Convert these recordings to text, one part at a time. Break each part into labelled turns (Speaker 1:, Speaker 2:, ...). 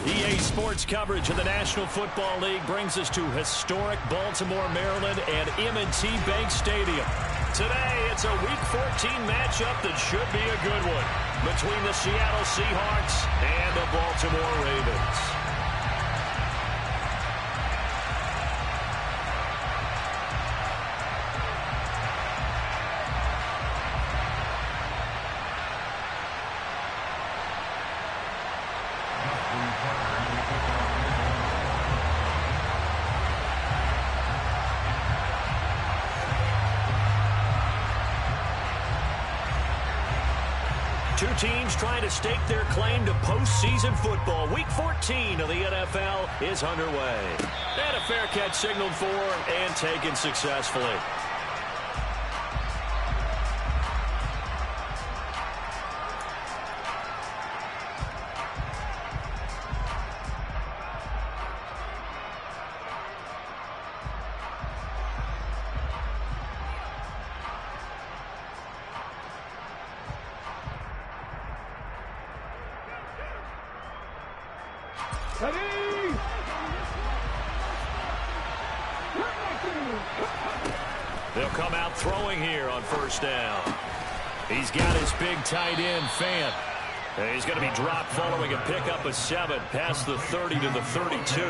Speaker 1: EA Sports coverage of the National Football League brings us to historic Baltimore, Maryland, and M&T Bank Stadium. Today, it's a Week 14 matchup that should be a good one between the Seattle Seahawks and the Baltimore Ravens. Two teams trying to stake their claim to postseason football. Week 14 of the NFL is underway. And a fair catch signaled for and taken successfully. They'll come out throwing here on first down. He's got his big tight end, Fant. And he's going to be dropped following a pickup of 7 past the 30 to the 32.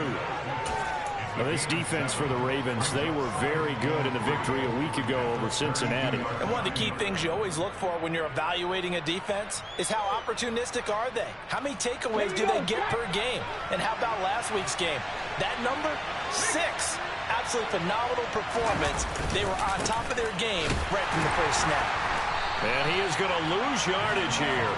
Speaker 1: Now, this defense for the Ravens, they were very good in the victory a week ago over Cincinnati.
Speaker 2: And one of the key things you always look for when you're evaluating a defense is how opportunistic are they? How many takeaways do they get per game? And how about last week's game? That number, 6. Absolutely phenomenal performance. They were on top of their game right from the first snap.
Speaker 1: And he is going to lose yardage here.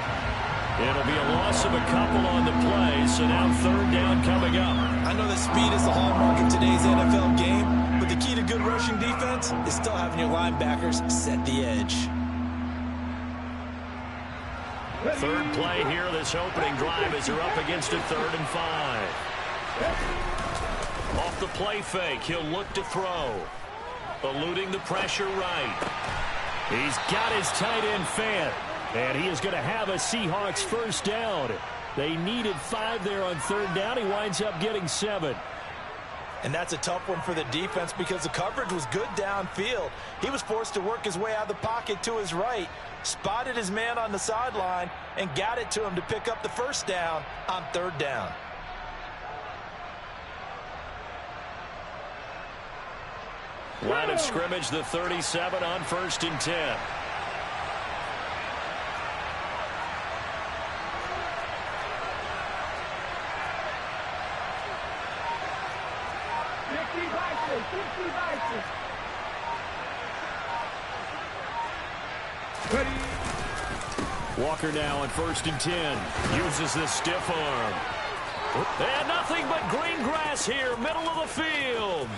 Speaker 1: It'll be a loss of a couple on the play, so now third down coming up.
Speaker 2: I know that speed is the hallmark of today's NFL game, but the key to good rushing defense is still having your linebackers set the edge.
Speaker 1: Third play here, this opening drive as they're up against a 3rd and 5. Off the play fake, he'll look to throw. Eluding the pressure right. He's got his tight end Fant. And he is going to have a Seahawks first down. They needed 5 there on 3rd down. He winds up getting 7.
Speaker 2: And that's a tough one for the defense because the coverage was good downfield. He was forced to work his way out of the pocket to his right, spotted his man on the sideline, and got it to him to pick up the first down on 3rd down.
Speaker 1: Line of scrimmage, the 37 on 1st and 10. Walker now on 1st and 10. Uses the stiff arm. And nothing but green grass here, middle of the field.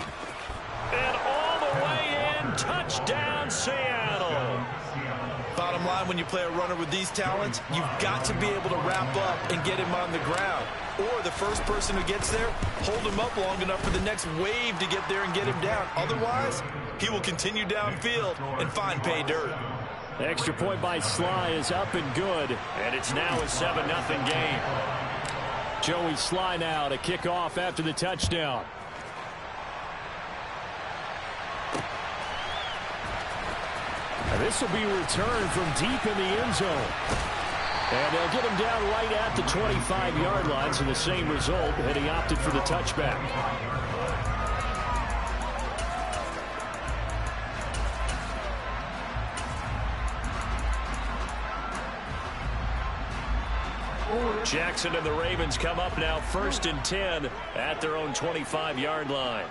Speaker 1: And all the way in, touchdown Seattle.
Speaker 2: Bottom line, when you play a runner with these talents, you've got to be able to wrap up and get him on the ground. Or the first person who gets there, hold him up long enough for the next wave to get there and get him down. Otherwise, he will continue downfield and find pay dirt.
Speaker 1: The extra point by Sly is up and good, and it's now a 7-0 game. Joey Sly now to kick off after the touchdown. And this will be returned from deep in the end zone. And they'll get him down right at the 25-yard line, so the same result, and he opted for the touchback. Jackson and the Ravens come up now 1st and 10 at their own 25-yard line.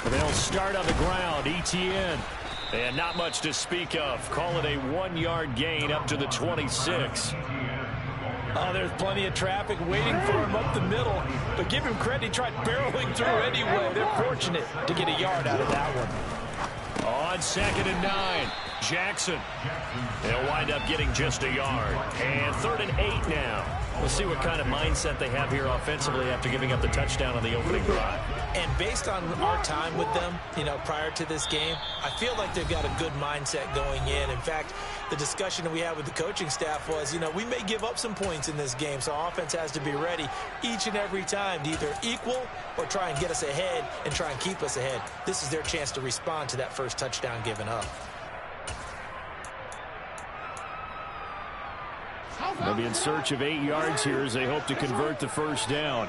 Speaker 1: They'll start on the ground. Etienne. And not much to speak of. Call it a 1-yard gain up to the 26.
Speaker 2: Oh, there's plenty of traffic waiting for him up the middle. But give him credit, he tried barreling through anyway. They're fortunate to get a yard out of that one.
Speaker 1: On 2nd and 9, Jackson. They'll wind up getting just a yard. And 3rd and 8 now. We'll see what kind of mindset they have here offensively after giving up the touchdown on the opening drive.
Speaker 2: And based on our time with them, prior to this game, I feel like they've got a good mindset going in. In fact, the discussion that we had with the coaching staff was, we may give up some points in this game, so our offense has to be ready each and every time to either equal or try and get us ahead and try and keep us ahead. This is their chance to respond to that first touchdown given up.
Speaker 1: They'll be in search of 8 yards here as they hope to convert the first down.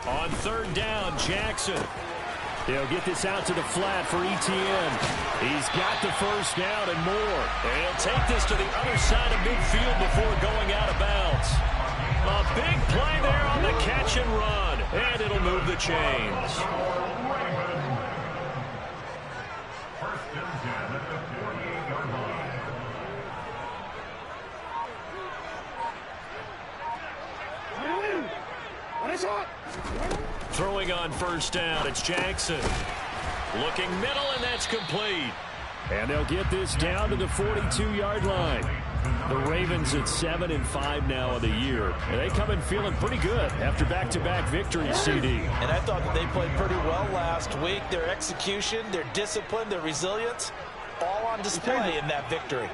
Speaker 1: On third down, Jackson. They'll get this out to the flat for Etienne. He's got the first down and more. And he'll take this to the other side of midfield before going out of bounds. A big play there on the catch and run. And it'll move the chains. Throwing on first down, it's Jackson. Looking middle, and that's complete. And they'll get this down to the 42-yard line. The Ravens at 7-5 now of the year. And they come in feeling pretty good after back-to-back victories, CD.
Speaker 2: And I thought that they played pretty well last week. Their execution, their discipline, their resilience, all on display in that victory.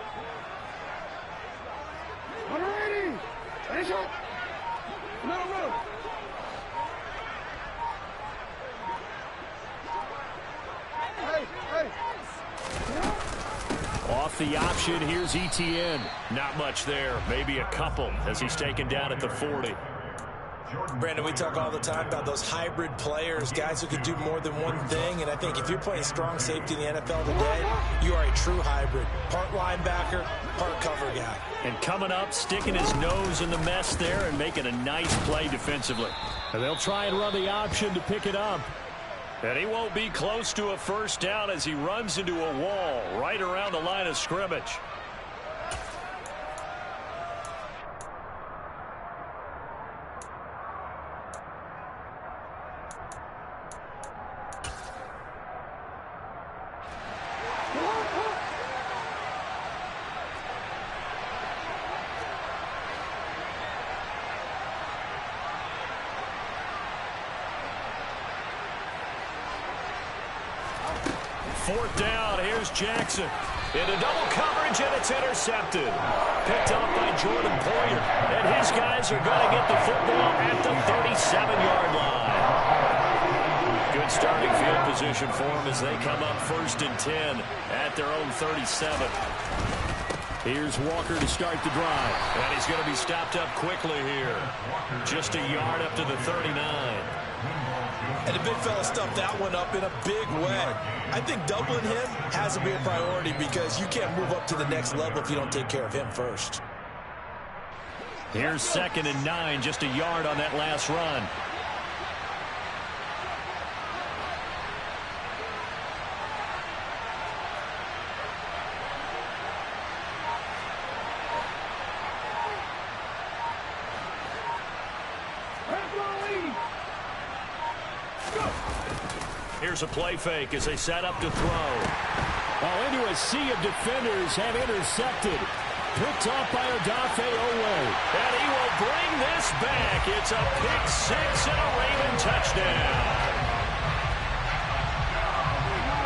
Speaker 1: Off the option, here's Etienne. Not much there, maybe a couple as he's taken down at the 40.
Speaker 2: Brandon, we talk all the time about those hybrid players, guys who can do more than one thing, and I think if you're playing strong safety in the NFL today, you are a true hybrid. Part linebacker, part cover guy.
Speaker 1: And coming up, sticking his nose in the mess there and making a nice play defensively. And they'll try and run the option to pick it up. And he won't be close to a first down as he runs into a wall right around the line of scrimmage. Fourth down, here's Jackson. Into double coverage, and it's intercepted. Picked up by Jordan Poyer. And his guys are going to get the football at the 37-yard line. Good starting field position for them as they come up 1st and 10 at their own 37. Here's Walker to start the drive. And he's going to be stopped up quickly here. Just a yard up to the 39.
Speaker 2: And the big fella stuffed that one up in a big way. I think doubling him has to be a priority because you can't move up to the next level if you don't take care of him first.
Speaker 1: Here's 2nd and 9, just a yard on that last run. Here's a play fake as they set up to throw. Well, into a sea of defenders have intercepted. Picked off by Odafe Oweh. And he will bring this back. It's a pick six and a Raven touchdown.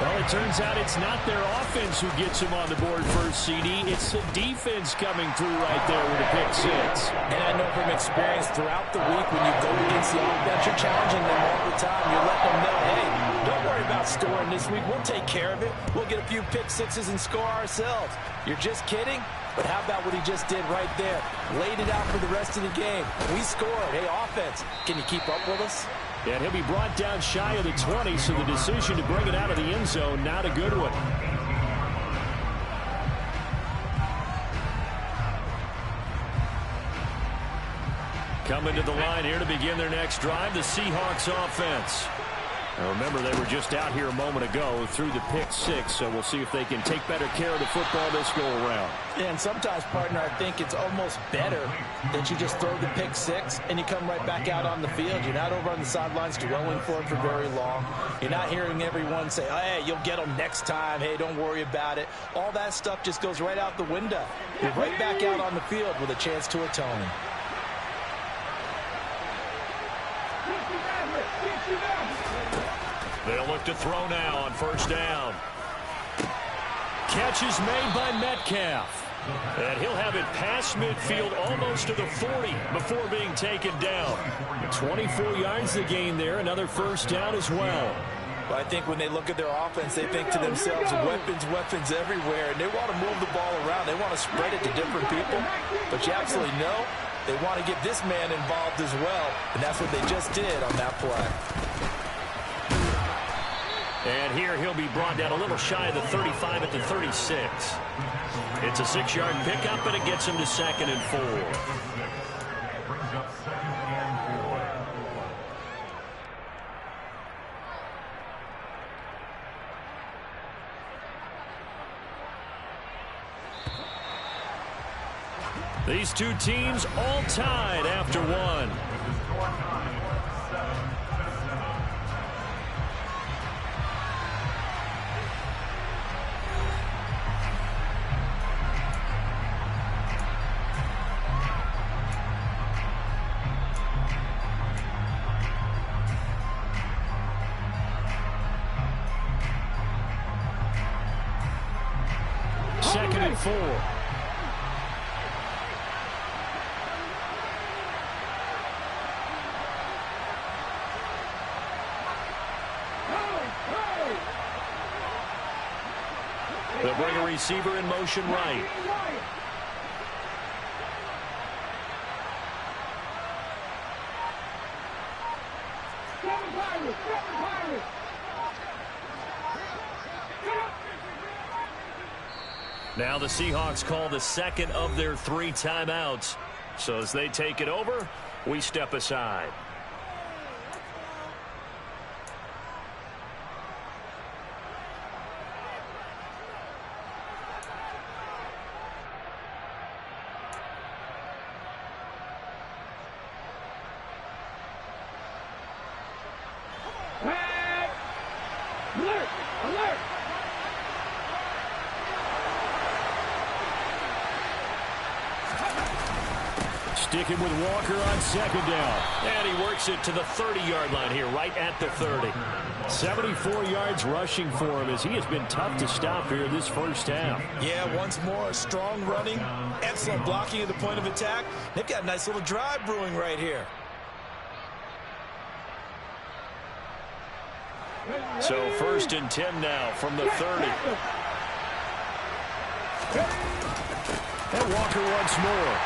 Speaker 1: Well, it turns out it's not their offense who gets them on the board first, CD. It's the defense coming through right there with a pick six.
Speaker 2: And I know from experience throughout the week when you go against the offense, you're challenging them all the time. You're letting them know, hey, don't worry about scoring this week. We'll take care of it. We'll get a few pick sixes and score ourselves. You're just kidding? But how about what he just did right there? Laid it out for the rest of the game. We scored. Hey, offense, can you keep up with us?
Speaker 1: And he'll be brought down shy of the 20, so the decision to bring it out of the end zone, not a good one. Coming to the line here to begin their next drive, the Seahawks offense. Now remember, they were just out here a moment ago through the pick six, so we'll see if they can take better care of the football this go around.
Speaker 2: Yeah, and sometimes, partner, I think it's almost better that you just throw the pick six and you come right back out on the field. You're not over on the sidelines dwelling for it for very long. You're not hearing everyone say, oh, hey, you'll get them next time. Hey, don't worry about it. All that stuff just goes right out the window. You're right back out on the field with a chance to atone.
Speaker 1: They'll look to throw now on first down. Catch is made by Metcalf. And he'll have it past midfield almost to the 40 before being taken down. 24 yards to gain there. Another first down as well.
Speaker 2: But I think when they look at their offense, they think to themselves, weapons everywhere. And they want to move the ball around. They want to spread it to different people. But you absolutely know they want to get this man involved as well. And that's what they just did on that play.
Speaker 1: And here he'll be brought down a little shy of the 35 at the 36. It's a 6-yard pickup, and it gets him to 2nd and 4. These two teams all tied after one. Second and 4. They'll bring a receiver in motion right. Now the Seahawks call the second of their 3 timeouts. So as they take it over, we step aside.
Speaker 3: Alert! Alert!
Speaker 1: Sticking with Walker on second down. And he works it to the 30-yard line here, right at the 30. 74 yards rushing for him as he has been tough to stop here this first half.
Speaker 2: Yeah, once more, strong running, excellent blocking at the point of attack. They've got a nice little drive brewing right here.
Speaker 1: So 1st and 10 now from the 30. And Walker once more.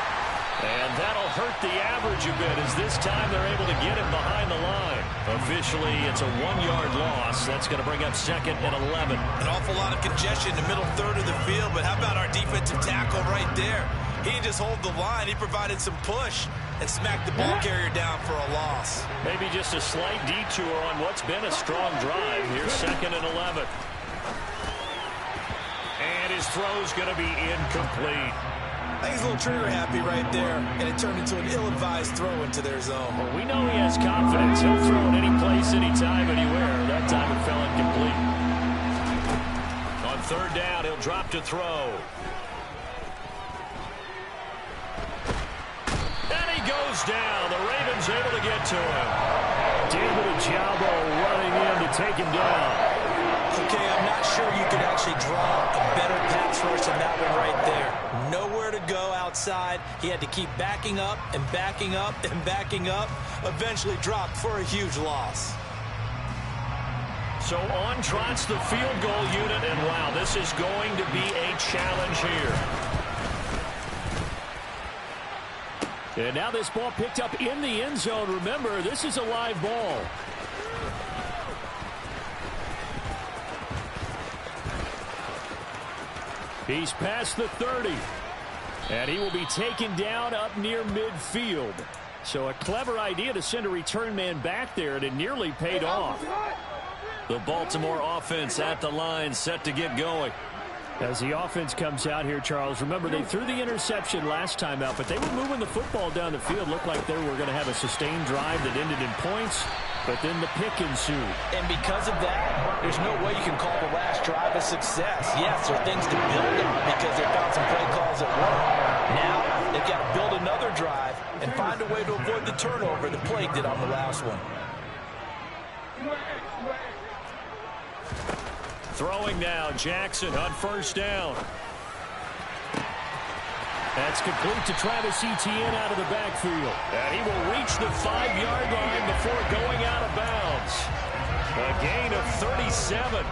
Speaker 1: And that'll hurt the average a bit as this time they're able to get him behind the line. Officially, it's a 1-yard loss. That's going to bring up 2nd and 11.
Speaker 2: An awful lot of congestion in the middle third of the field, but how about our defensive tackle right there? He didn't just hold the line. He provided some push and smacked the ball carrier down for a loss.
Speaker 1: Maybe just a slight detour on what's been a strong drive. Here's 2nd and 11. And his throw's going to be incomplete.
Speaker 2: I think he's a little trigger happy right there, and it turned into an ill-advised throw into their zone.
Speaker 1: Well, we know he has confidence. He'll throw it any place, anytime, anywhere. That time it fell incomplete. On 3rd down, he'll drop to throw. And he goes down. The Ravens able to get to him. David Ojabo running in to take him down.
Speaker 2: Okay, I'm not sure you could actually draw a better pass rush than that one right there. Nowhere to go outside. He had to keep backing up and backing up and backing up. Eventually dropped for a huge loss.
Speaker 1: So on trots the field goal unit, and wow, this is going to be a challenge here. And now this ball picked up in the end zone. Remember, this is a live ball. He's past the 30. And he will be taken down up near midfield. So a clever idea to send a return man back there, and it nearly paid off. The Baltimore offense at the line, set to get going.
Speaker 4: As the offense comes out here, Charles, remember they threw the interception last time out, but they were moving the football down the field. Looked like they were going to have a sustained drive that ended in points, but then the pick ensued.
Speaker 2: And because of that, there's no way you can call the last drive a success. Yes, there are things to build on because they found some play calls that work. Now they've got to build another drive and find a way to avoid the turnover that plagued it on the last one.
Speaker 1: Throwing now, Jackson on first down. That's complete to Travis Etienne out of the backfield. And he will reach the 5-yard line before going out of bounds. A gain of 37.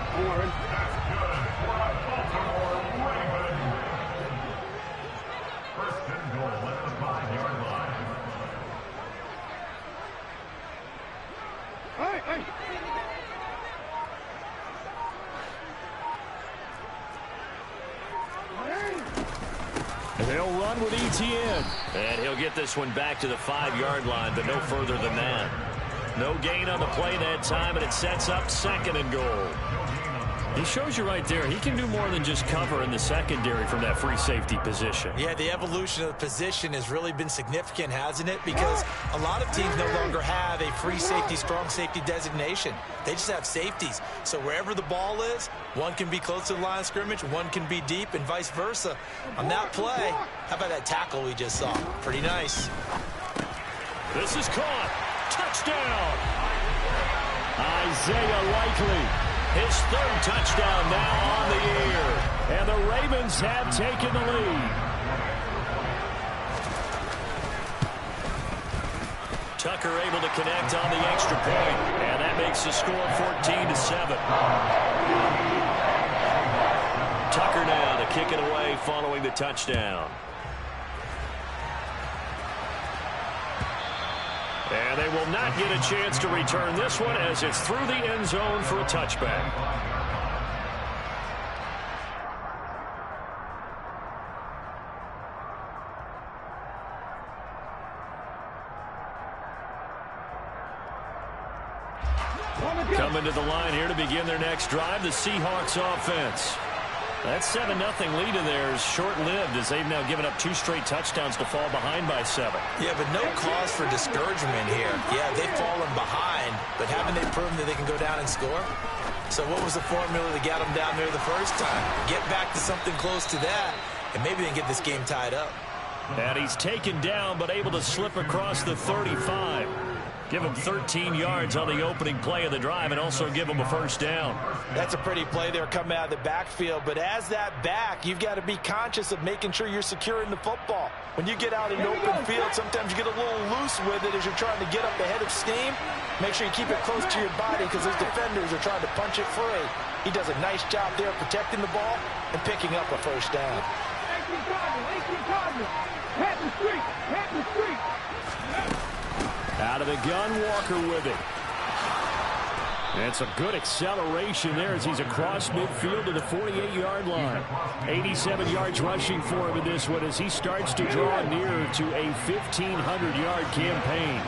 Speaker 1: They'll run with Etienne. And he'll get this one back to the 5-yard line, but no further than that. No gain on the play that time, and it sets up 2nd and goal. He shows you right there, he can do more than just cover in the secondary from that free safety position.
Speaker 2: Yeah, the evolution of the position has really been significant, hasn't it? Because a lot of teams no longer have a free safety, strong safety designation. They just have safeties. So wherever the ball is, one can be close to the line of scrimmage, one can be deep, and vice versa. On that play, how about that tackle we just saw? Pretty nice.
Speaker 1: This is caught. Touchdown. Isaiah Likely. His 3rd touchdown now on the year.
Speaker 4: And the Ravens have taken the lead.
Speaker 1: Tucker able to connect on the extra point. And that makes the score 14-7. Tucker now to kick it away following the touchdown. And they will not get a chance to return this one as it's through the end zone for a touchback. Coming to the line here to begin their next drive, the Seahawks offense. That 7-0 lead of theirs short-lived as they've now given up 2 straight touchdowns to fall behind by 7.
Speaker 2: Yeah, but no cause for discouragement here. Yeah, they've fallen behind, but haven't they proven that they can go down and score? So what was the formula that got them down there the first time? Get back to something close to that, and maybe they can get this game tied up.
Speaker 1: And he's taken down but able to slip across the 35. Give him 13 yards on the opening play of the drive and also give him a first down.
Speaker 2: That's a pretty play there coming out of the backfield. But as that back, you've got to be conscious of making sure you're securing the football. When you get out in open field, sometimes you get a little loose with it as you're trying to get up ahead of steam. Make sure you keep it close to your body because those defenders are trying to punch it free. He does a nice job there protecting the ball and picking up a first down.
Speaker 3: 18 Cardinals. Pat the street. Pat the street.
Speaker 4: Out of the gun, Walker with it. And some good acceleration there as he's across midfield to the 48-yard line. 87 yards rushing for him in this one as he starts to draw nearer to a 1,500-yard campaign.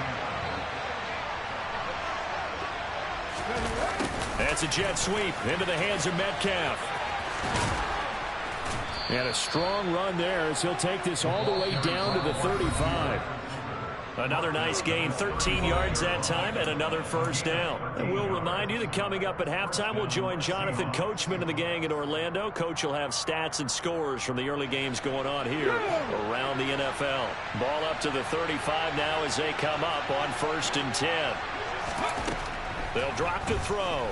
Speaker 1: That's a jet sweep into the hands of Metcalf.
Speaker 4: And a strong run there as he'll take this all the way down to the 35.
Speaker 1: Another nice gain, 13 yards that time, and another first down. And we'll remind you that coming up at halftime, we'll join Jonathan Coachman and the gang in Orlando. Coach will have stats and scores from the early games going on here around the NFL. Ball up to the 35 now as they come up on 1st and 10. They'll drop to throw.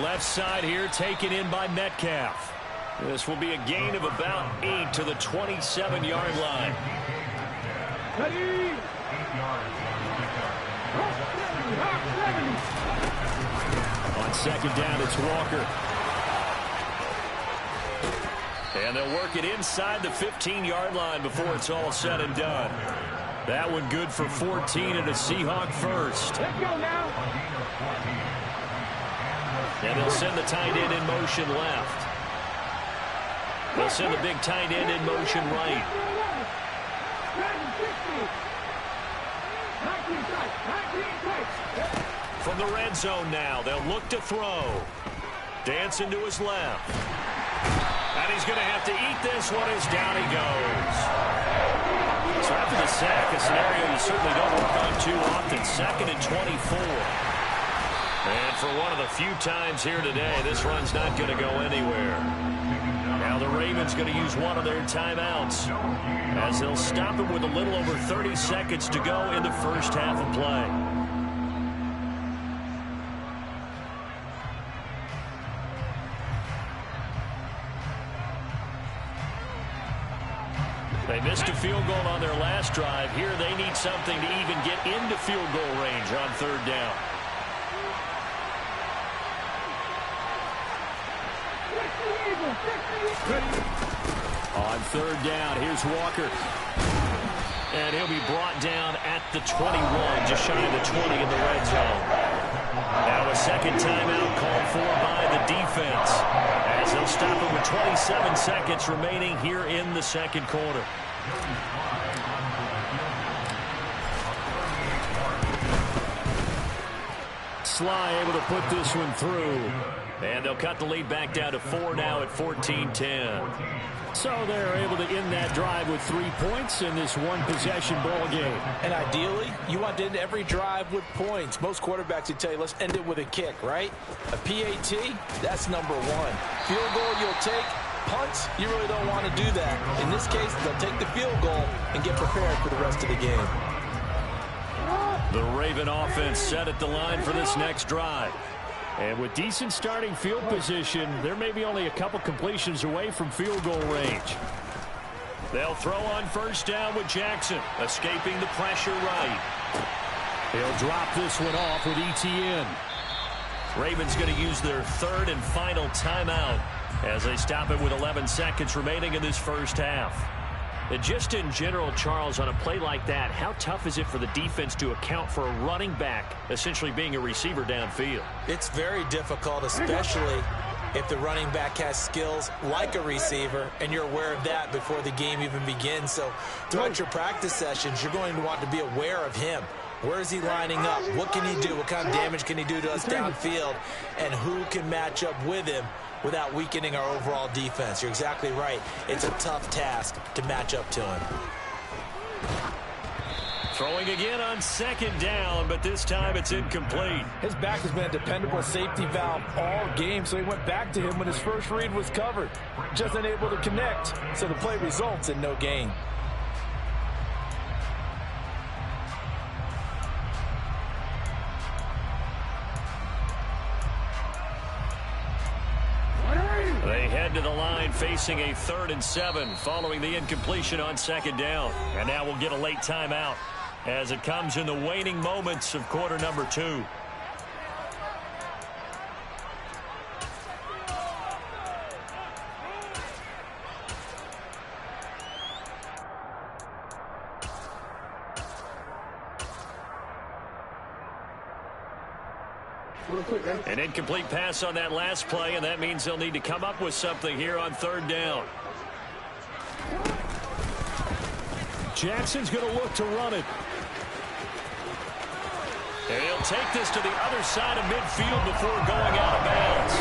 Speaker 1: Left side here taken in by Metcalf. This will be a gain of about 8 to the 27-yard line. On 2nd down, it's Walker. And they'll work it inside the 15-yard line before it's all said and done. That one good for 14 and a Seahawk first.
Speaker 3: Let's go now.
Speaker 1: And they'll send the tight end in motion left. They'll send the big tight end in motion right. From the red zone now, they'll look to throw. Dancing to his left. And he's going to have to eat this one as down he goes. So after the sack, a scenario you certainly don't work on too often. 2nd and 24. And for one of the few times here today, this run's not going to go anywhere. Now the Ravens going to use one of their timeouts as they'll stop him with a little over 30 seconds to go in the first half of play. They missed a field goal on their last drive. Here they need something to even get into field goal range on 3rd down. On 3rd down, here's Walker. And he'll be brought down at the 21, just shy of the 20 in the red zone. Now a second timeout called for by the defense, as they'll stop him with 27 seconds remaining here in the second quarter. Sly able to put this one through. And they'll cut the lead back down to 4 now at 14-10. So they're able to end that drive with 3 points in this one-possession ball game.
Speaker 2: And ideally, you want to end every drive with points. Most quarterbacks would tell you, let's end it with a kick, right? A PAT, that's number 1. Field goal you'll take. Punts, you really don't want to do that. In this case, they'll take the field goal and get prepared for the rest of the game.
Speaker 1: The Raven offense set at the line for this next drive.
Speaker 4: And with decent starting field position, they're maybe only a couple completions away from field goal range.
Speaker 1: They'll throw on 1st down with Jackson, escaping the pressure right.
Speaker 4: They'll drop this one off with ETN.
Speaker 1: Ravens going to use their 3rd and final timeout as they stop it with 11 seconds remaining in this first half. And just in general, Charles, on a play like that, how tough is it for the defense to account for a running back essentially being a receiver downfield?
Speaker 2: It's very difficult, especially if the running back has skills like a receiver, and you're aware of that before the game even begins. So throughout your practice sessions, you're going to want to be aware of him. Where is he lining up? What can he do? What kind of damage can he do to us downfield? And who can match up with him without weakening our overall defense? You're exactly right. It's a tough task to match up to him.
Speaker 1: Throwing again on 2nd down, but this time it's incomplete.
Speaker 2: His back has been a dependable safety valve all game, so he went back to him when his first read was covered. Just unable to connect, so the play results in no gain.
Speaker 1: They head to the line facing a 3rd and 7 following the incompletion on 2nd down. And now we'll get a late timeout as it comes in the waning moments of quarter number 2. An incomplete pass on that last play, and that means they'll need to come up with something here on 3rd down.
Speaker 4: Jackson's going to look to run it.
Speaker 1: And he'll take this to the other side of midfield before going out of bounds.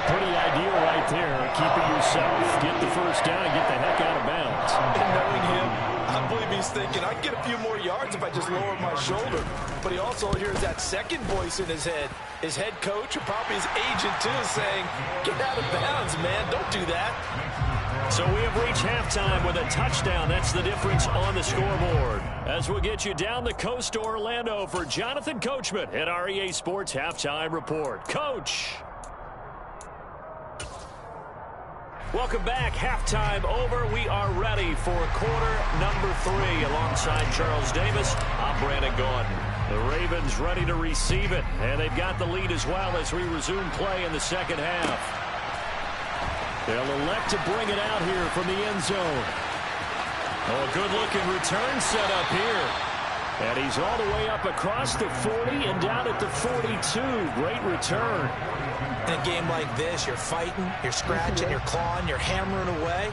Speaker 4: Pretty ideal right there. Keep it yourself, get the 1st down, and get the heck out of bounds.
Speaker 2: And knowing him, I believe he's thinking, I can get a few more yards if I just lower my shoulder. But he also hears that second voice in his head. His head coach, or probably his agent too, saying, get out of bounds, man. Don't do that.
Speaker 1: So we have reached halftime with a touchdown. That's the difference on the scoreboard. As we'll get you down the coast to Orlando for Jonathan Coachman at our EA Sports Halftime Report. Coach. Welcome back. Halftime over. We are ready for quarter number 3. Alongside Charles Davis, I'm Brandon Gordon. The Ravens ready to receive it, and they've got the lead as well as we resume play in the second half.
Speaker 4: They'll elect to bring it out here from the end zone.
Speaker 1: Oh, a good-looking return set up here.
Speaker 4: And he's all the way up across the 40 and down at the 42. Great return.
Speaker 2: In a game like this, you're fighting, you're scratching, you're clawing, you're hammering away.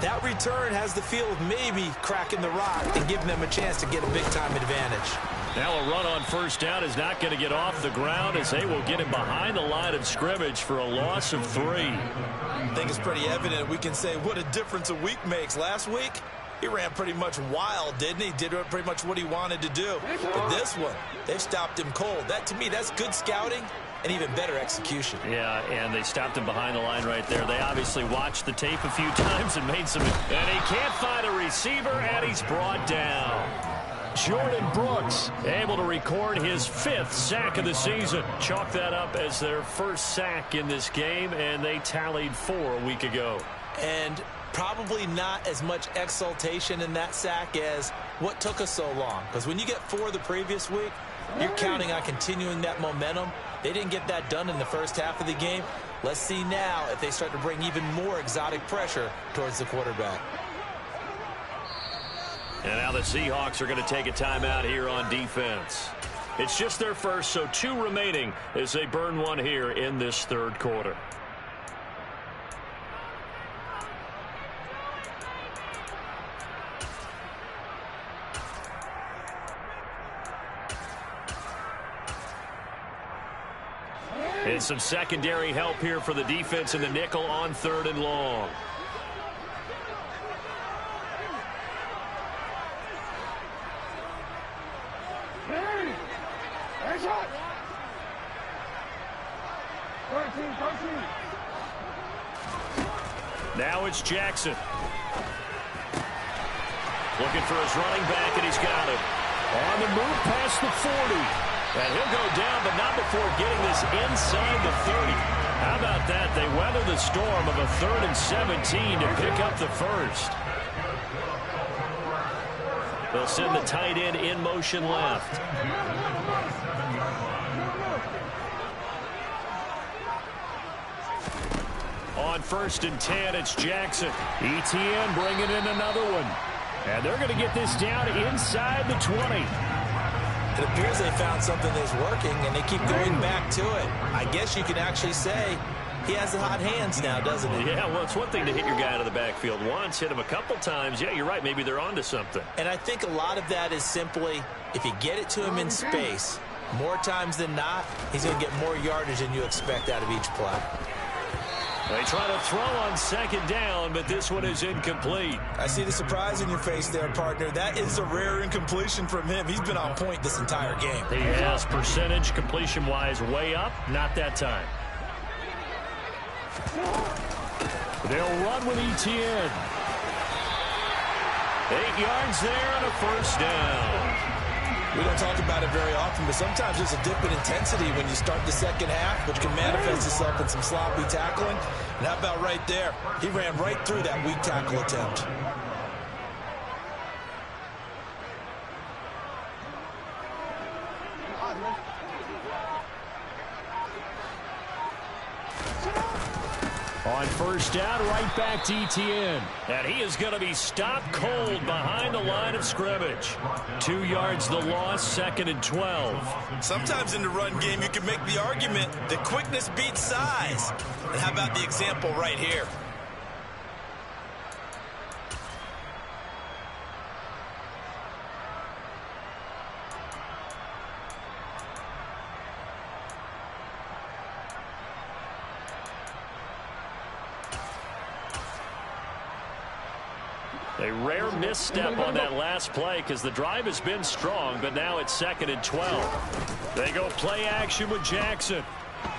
Speaker 2: That return has the feel of maybe cracking the rock and giving them a chance to get a big-time advantage.
Speaker 1: Now a run on first down is not going to get off the ground as they will get him behind the line of scrimmage for a loss of 3.
Speaker 2: I think it's pretty evident. We can say what a difference a week makes. Last week, he ran pretty much wild, didn't he? Did pretty much what he wanted to do. But this one, they've stopped him cold. That, to me, that's good scouting and even better execution.
Speaker 1: Yeah, and they stopped him behind the line right there. They obviously watched the tape a few times and made some... And he can't find a receiver, and he's brought down. Jordan Brooks able to record his 5th sack of the season. Chalk that up as their first sack in this game, and they tallied 4 a week ago.
Speaker 2: And probably not as much exultation in that sack as what took us so long. Because when you get 4 the previous week, you're counting on continuing that momentum. They didn't get that done in the first half of the game. Let's see now if they start to bring even more exotic pressure towards the quarterback.
Speaker 1: And now the Seahawks are going to take a timeout here on defense. It's just their first, so 2 remaining as they burn one here in this 3rd quarter. And some secondary help here for the defense in the nickel on 3rd and long. Now it's Jackson. Looking for his running back, and he's got it. On the move past the 40. And he'll go down, but not before getting this inside the 30. How about that? They weather the storm of a 3rd and 17 to pick up the first. They'll send the tight end in motion left. On 1st and 10, it's Jackson. ETN bringing in another one. And they're going to get this down inside the 20.
Speaker 2: It appears they found something that's working, and they keep going back to it. I guess you can actually say he has the hot hands now, doesn't he?
Speaker 1: Yeah, well, it's one thing to hit your guy out of the backfield once, hit him a couple times. Yeah, you're right. Maybe they're onto something.
Speaker 2: And I think a lot of that is simply if you get it to him in space, more times than not, he's going to get more yardage than you expect out of each play.
Speaker 1: They try to throw on 2nd down, but this one is incomplete.
Speaker 2: I see the surprise in your face there, partner. That is a rare incompletion from him. He's been on point this entire game.
Speaker 1: He has percentage completion-wise way up. Not that time. They'll run with ETN. 8 yards there and a 1st down.
Speaker 2: We don't talk about it very often, but sometimes there's a dip in intensity when you start the 2nd half, which can manifest itself in some sloppy tackling. And how about right there? He ran right through that weak tackle attempt.
Speaker 4: On 1st down, right back to ETN.
Speaker 1: And he is going to be stopped cold behind the line of scrimmage. 2 yards the loss, 2nd and 12.
Speaker 2: Sometimes in the run game, you can make the argument that quickness beats size. And how about the example right here?
Speaker 1: A rare misstep on that last play because the drive has been strong, but now it's 2nd and 12. They go play action with Jackson.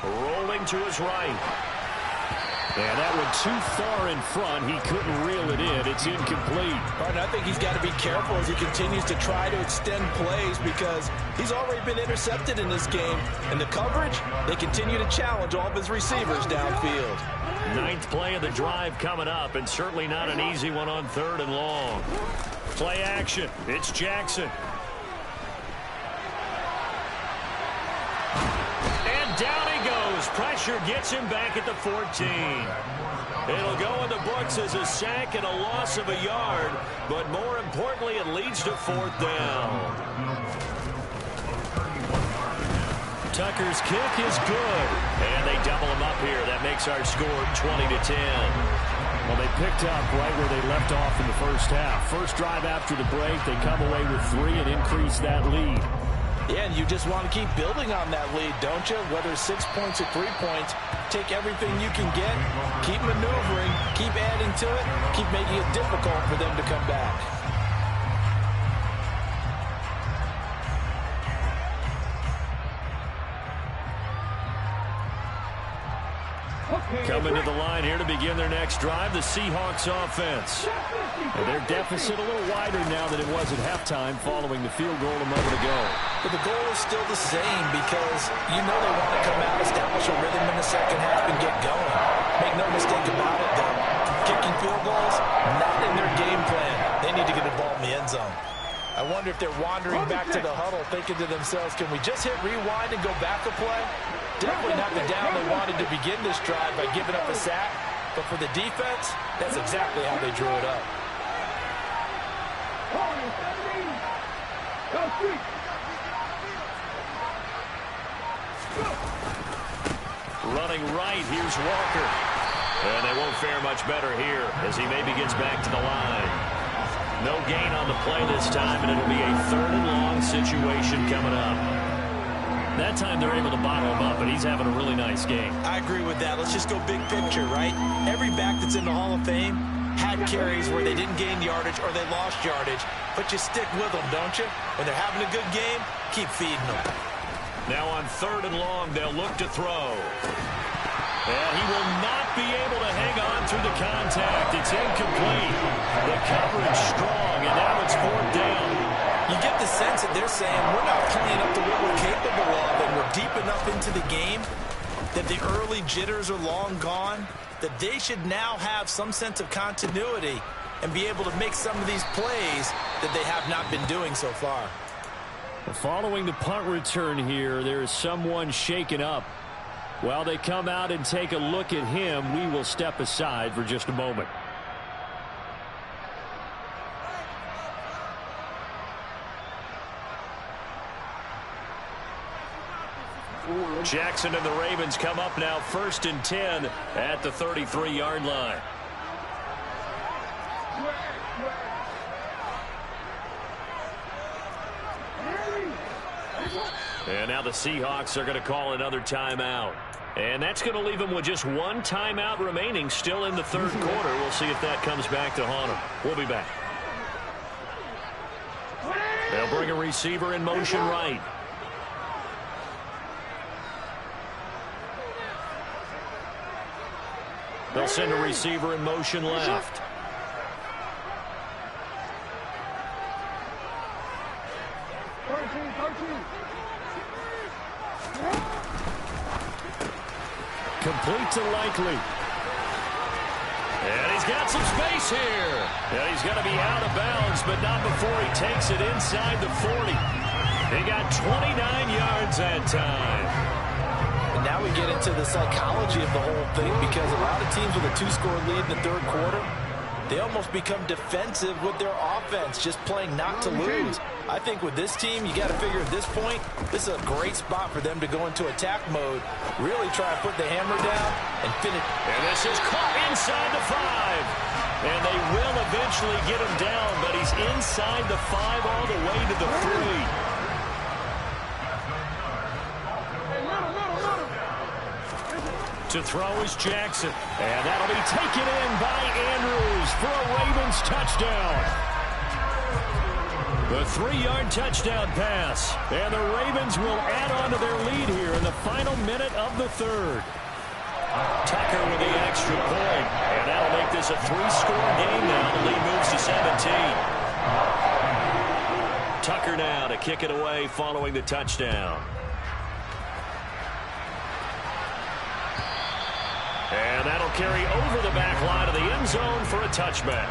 Speaker 1: Rolling to his right.
Speaker 4: And that one too far in front. He couldn't reel it in. It's incomplete.
Speaker 2: Partner, I think he's got to be careful as he continues to try to extend plays because he's already been intercepted in this game. And the coverage, they continue to challenge all of his receivers downfield.
Speaker 1: 9th play of the drive coming up, and certainly not an easy one on 3rd and long. Play action. It's Jackson. And down he goes. Pressure gets him back at the 14. It'll go in the books as a sack and a loss of a yard, but more importantly, it leads to 4th down. Tucker's kick is good. And they double him up here. That makes our score 20-10.
Speaker 4: Well, they picked up right where they left off in the first half. First drive after the break, they come away with 3 and increase that lead.
Speaker 2: Yeah, and you just want to keep building on that lead, don't you? Whether it's 6 points or 3 points, take everything you can get, keep maneuvering, keep adding to it, keep making it difficult for them to come back.
Speaker 4: Coming to the line here to begin their next drive, the Seahawks offense. And their deficit a little wider now than it was at halftime following the field goal a moment ago.
Speaker 2: But the goal is still the same because you know they want to come out, establish a rhythm in the second half, and get going. Make no mistake about it, though. Kicking field goals, not in their game plan. They need to get the ball in the end zone. I wonder if they're wandering back to the huddle thinking to themselves, can we just hit rewind and go back a play? Definitely not the down they wanted to begin this drive by giving up a sack. But for the defense, that's exactly how they drew it up.
Speaker 1: Running right, here's Walker. And they won't fare much better here as he maybe gets back to the line. No gain on the play this time, and it'll be a 3rd and long situation coming up. That time they're able to bottle him up, but he's having a really nice game.
Speaker 2: I agree with that. Let's just go big picture, right? Every back that's in the Hall of Fame had carries where they didn't gain yardage or they lost yardage, but you stick with them, don't you? When they're having a good game, keep feeding them.
Speaker 1: Now on 3rd and long, they'll look to throw. And he will not be able to hang on through the contact. It's incomplete. The coverage strong, and now it's 4th down.
Speaker 2: You get the sense that they're saying we're not playing up to what we're capable of, and we're deep enough into the game that the early jitters are long gone, that they should now have some sense of continuity and be able to make some of these plays that they have not been doing so far.
Speaker 4: Following the punt return here, there is someone shaken up. While they come out and take a look at him, we will step aside for just a moment.
Speaker 1: Jackson and the Ravens come up now 1st and 10 at the 33-yard line. And now the Seahawks are going to call another timeout. And that's going to leave them with just 1 timeout remaining still in the 3rd quarter. We'll see if that comes back to haunt them. We'll be back. They'll bring a receiver in motion right. They'll send a receiver in motion left.
Speaker 4: Complete to Likely.
Speaker 1: And he's got some space here. And he's going to be out of bounds, but not before he takes it inside the 40. He got 29 yards that time.
Speaker 2: And now we get into the psychology of the whole thing, because a lot of teams with a 2-score lead in the 3rd quarter, they almost become defensive with their offense, just playing not to lose. I think with this team, you got to figure at this point, this is a great spot for them to go into attack mode, really try and put the hammer down and finish.
Speaker 1: And this is caught inside the 5. And they will eventually get him down, but he's inside the 5 all the way to the 3. To throw is Jackson. And that'll be taken in by Andrews for a Ravens touchdown. The 3-yard touchdown pass. And the Ravens will add on to their lead here in the final minute of the 3rd. Tucker with the extra point. And that'll make this a 3-score game now. The lead moves to 17. Tucker now to kick it away following the touchdown. And that'll carry over the back line of the end zone for a touchback.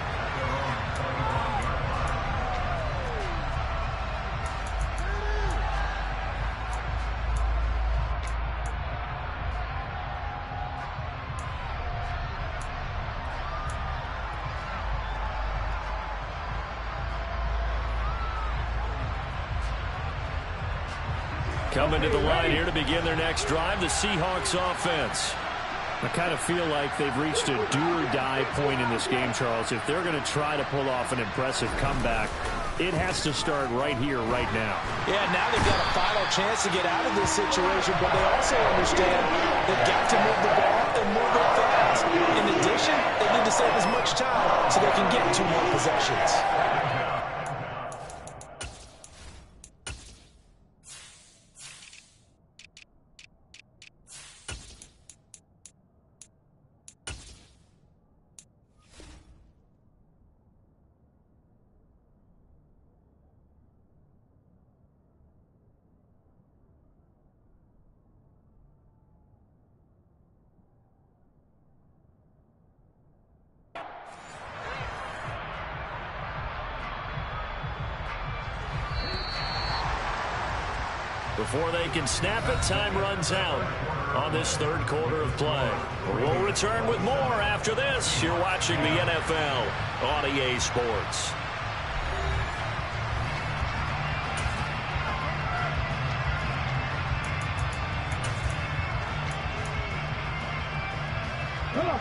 Speaker 1: Coming to the line here to begin their next drive, the Seahawks offense.
Speaker 4: I kind of feel like they've reached a do-or-die point in this game, Charles. If they're going to try to pull off an impressive comeback, it has to start right here, right now.
Speaker 2: Yeah, now they've got a final chance to get out of this situation, but they also understand they've got to move the ball and move it fast. In addition, they need to save as much time so they can get 2 more possessions.
Speaker 1: Before they can snap it, time runs out on this third quarter of play. We'll return with more after this. You're watching the NFL on EA Sports.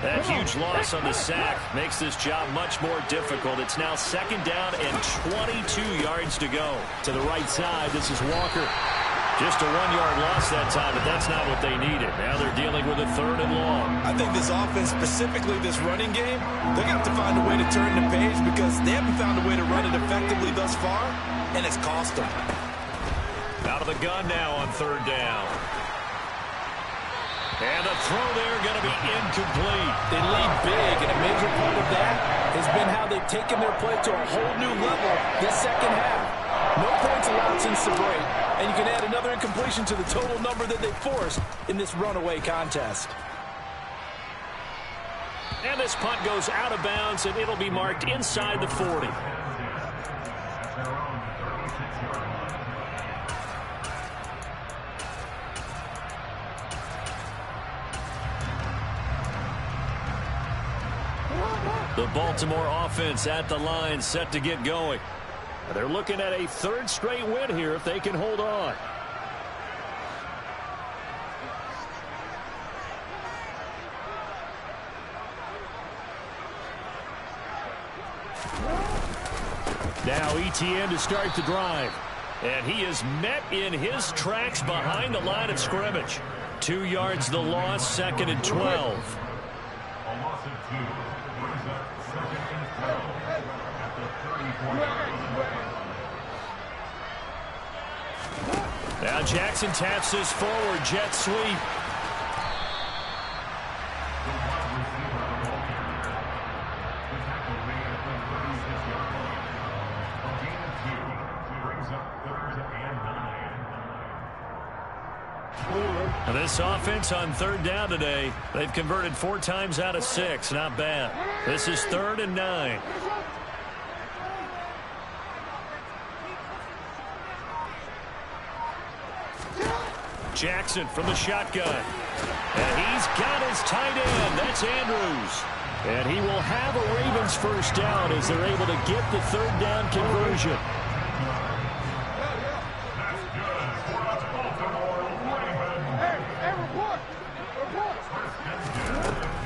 Speaker 1: That huge loss on the sack makes this job much more difficult. It's now 2nd down and 22 yards to go.
Speaker 4: To the right side, this is Walker.
Speaker 1: Just a 1-yard loss that time, but that's not what they needed. Now they're dealing with a 3rd and long.
Speaker 2: I think this offense, specifically this running game, they're going to have to find a way to turn the page because they haven't found a way to run it effectively thus far, and it's cost them.
Speaker 1: Out of the gun now on 3rd down. And the throw there going to be incomplete.
Speaker 2: They lead big, and a major part of that has been how they've taken their play to a whole new level this second half. No points allowed since the break, and you can add another incompletion to the total number that they forced in this runaway contest.
Speaker 1: And this punt goes out of bounds, and it'll be marked inside the 40. The Baltimore offense at the line, set to get going.
Speaker 4: They're looking at a 3rd straight win here if they can hold on. Now ETN to start the drive.
Speaker 1: And he is met in his tracks behind the line of scrimmage. 2 yards the loss, 2nd and 12. Now Jackson taps this forward, jet sweep. Now this offense on 3rd down today, they've converted 4 times out of 6. Not bad. This is 3rd and 9. Jackson from the shotgun. And he's got his tight end. That's Andrews.
Speaker 4: And he will have a Ravens 1st down as they're able to get the 3rd down conversion.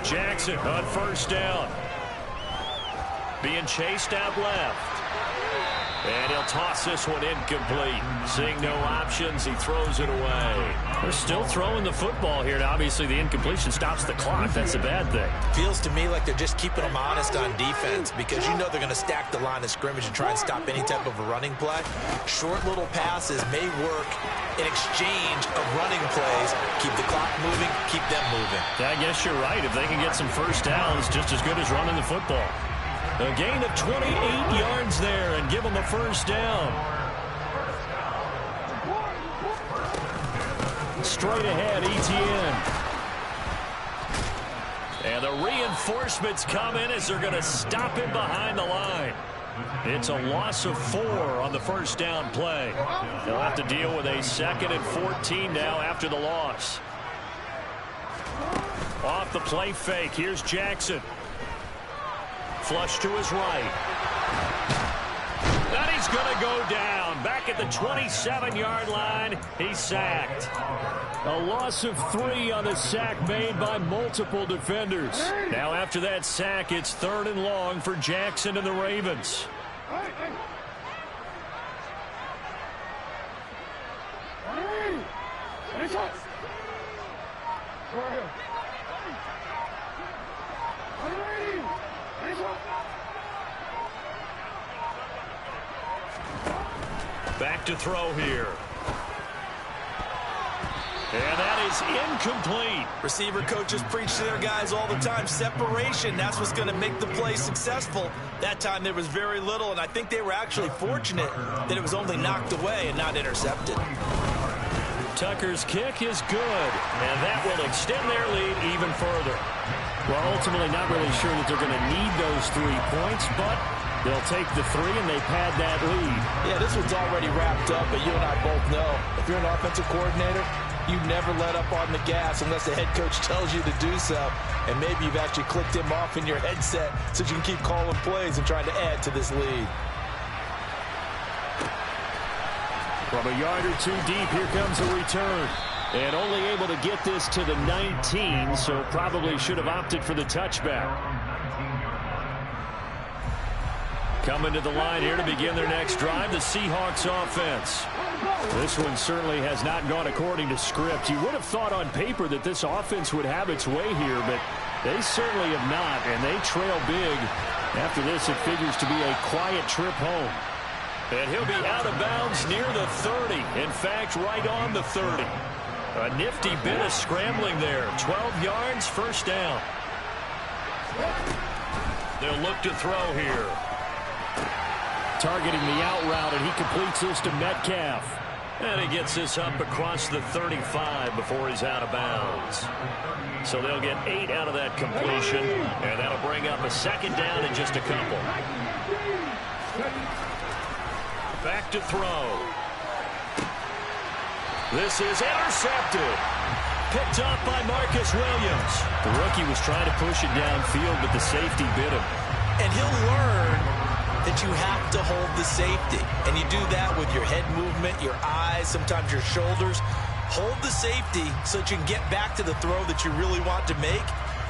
Speaker 1: Jackson on 1st down. Being chased out left. And he'll toss this one incomplete. Seeing no options, he throws it away. They're still throwing the football here. Now, obviously, the incompletion stops the clock. That's a bad thing.
Speaker 2: Feels to me like they're just keeping them honest on defense because you know they're going to stack the line of scrimmage and try and stop any type of a running play. Short little passes may work in exchange of running plays. Keep the clock moving, keep them moving.
Speaker 1: I guess you're right. If they can get some 1st downs, just as good as running the football. A gain of 28 yards there and give them a 1st down. Straight ahead, ETN. And the reinforcements come in as they're going to stop him behind the line. It's a loss of 4 on the 1st down play. They'll have to deal with a 2nd and 14 now after the loss. Off the play fake, here's Jackson. Flush to his right. And he's going to go down. down. Back at the 27-yard line. He's sacked.
Speaker 4: A loss of 3 on the sack made by multiple defenders.
Speaker 1: Now after that sack, it's 3rd and long for Jackson and the Ravens. Back to throw here. And that is incomplete.
Speaker 2: Receiver coaches preach to their guys all the time. Separation, that's what's going to make the play successful. That time there was very little, and I think they were actually fortunate that it was only knocked away and not intercepted.
Speaker 1: Tucker's kick is good, and that will extend their lead even further.
Speaker 4: Well, ultimately not really sure that they're going to need those 3 points, but they'll take the 3 and they pad that lead.
Speaker 2: Yeah, this one's already wrapped up, but you and I both know if you're an offensive coordinator, you never let up on the gas unless the head coach tells you to do so. And maybe you've actually clicked him off in your headset so you can keep calling plays and trying to add to this lead.
Speaker 4: From a yard or 2 deep, here comes a return. And only able to get this to the 19, so probably should have opted for the touchback. Coming to the line here to begin their next drive, the Seahawks offense. This one certainly has not gone according to script. You would have thought on paper that this offense would have its way here, but they certainly have not, and they trail big. After this, it figures to be a quiet trip home.
Speaker 1: And he'll be out of bounds near the 30. In fact, right on the 30. A nifty bit of scrambling there. 12 yards, first down. They'll look to throw here.
Speaker 4: Targeting the out route, and he completes this to Metcalf.
Speaker 1: And he gets this up across the 35 before he's out of bounds. So they'll get 8 out of that completion, and that'll bring up a second down in just a couple. Back to throw. This is intercepted. Picked up by Marcus Williams.
Speaker 4: The rookie was trying to push it downfield, but the safety bit him.
Speaker 2: And he'll learn that you have to hold the safety. And you do that with your head movement, your eyes, sometimes your shoulders. Hold the safety so that you can get back to the throw that you really want to make.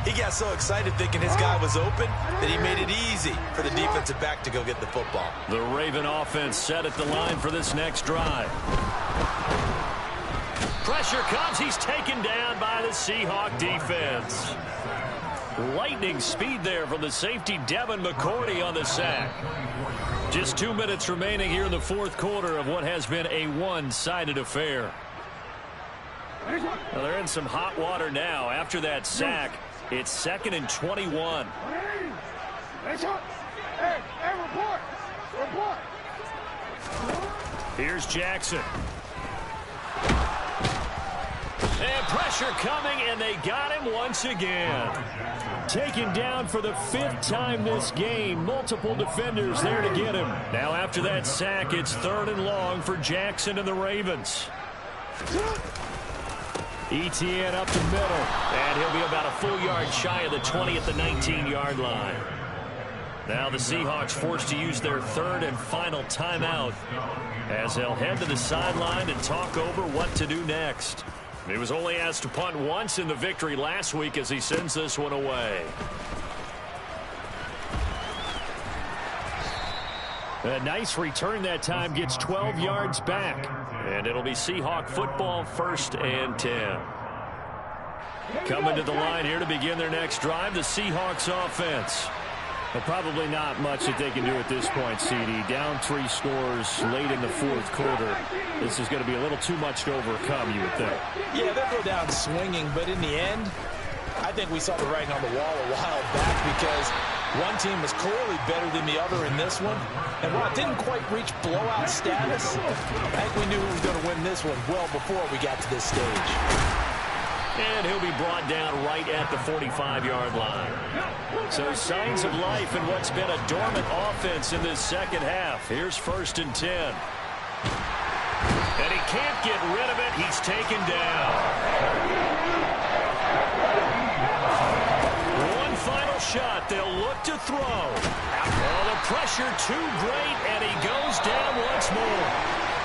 Speaker 2: He got so excited thinking his guy was open that he made it easy for the defensive back to go get the football.
Speaker 1: The Raven offense set at the line for this next drive. Pressure comes. He's taken down by the Seahawk defense. Lightning speed there from the safety Devin McCourty on the sack. Just 2 minutes remaining here in the fourth quarter of what has been a one-sided affair. Well, they're in some hot water now. After that sack, it's 2nd and 21. Here's Jackson. And pressure coming, and they got him once again.
Speaker 4: Taken down for the 5th time this game. Multiple defenders there to get him.
Speaker 1: Now after that sack, it's 3rd and long for Jackson and the Ravens.
Speaker 4: ETN up the middle.
Speaker 1: And he'll be about a full yard shy of the 20 at the 19-yard line. Now the Seahawks forced to use their 3rd and final timeout as they'll head to the sideline and talk over what to do next. He was only asked to punt once in the victory last week as he sends this one away.
Speaker 4: A nice return that time, gets 12 yards back.
Speaker 1: And it'll be Seahawk football, 1st and 10. Coming to the line here to begin their next drive, the Seahawks offense.
Speaker 4: But probably not much that they can do at this point, CD. Down 3 scores late in the fourth quarter. This is going to be a little too much to overcome, you would think.
Speaker 2: Yeah, they'll go down swinging, but in the end, I think we saw the writing on the wall a while back because one team was clearly better than the other in this one. And while it didn't quite reach blowout status, I think we knew who was going to win this one well before we got to this stage.
Speaker 1: And he'll be brought down right at the 45-yard line. So signs of life in what's been a dormant offense in this second half. Here's 1st and 10. And he can't get rid of it. He's taken down. One final shot. They'll look to throw. Oh, the pressure too great, and he goes down once more.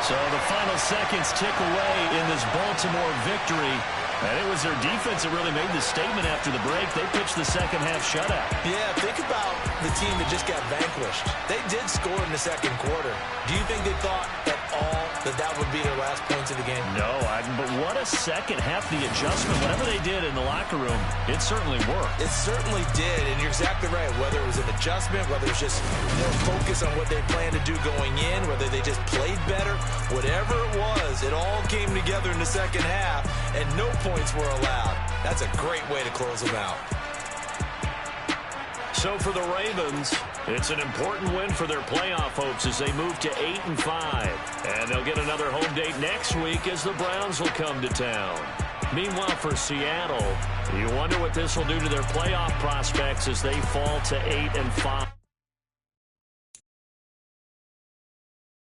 Speaker 5: So the final seconds tick away in this Baltimore victory. And it was their defense that really made the statement after the break. They pitched the second half shutout.
Speaker 2: Yeah, think about the team that just got vanquished. They did score in the second quarter. Do you think they thought at all that that would be their last points of the game?
Speaker 5: No, but what a second half, the adjustment. Whatever they did in the locker room, it certainly worked.
Speaker 2: It certainly did, and you're exactly right. Whether it was an adjustment, whether it was just more focus on what they planned to do going in, whether they just played better, whatever it was, it all came together in the second half, and no points were allowed. That's a great way to close them out.
Speaker 1: So for the Ravens, it's an important win for their playoff hopes as they move to 8-5. And they'll get another home date next week as the Browns will come to town. Meanwhile, for Seattle, you wonder what this will do to their playoff prospects as they fall to 8-5.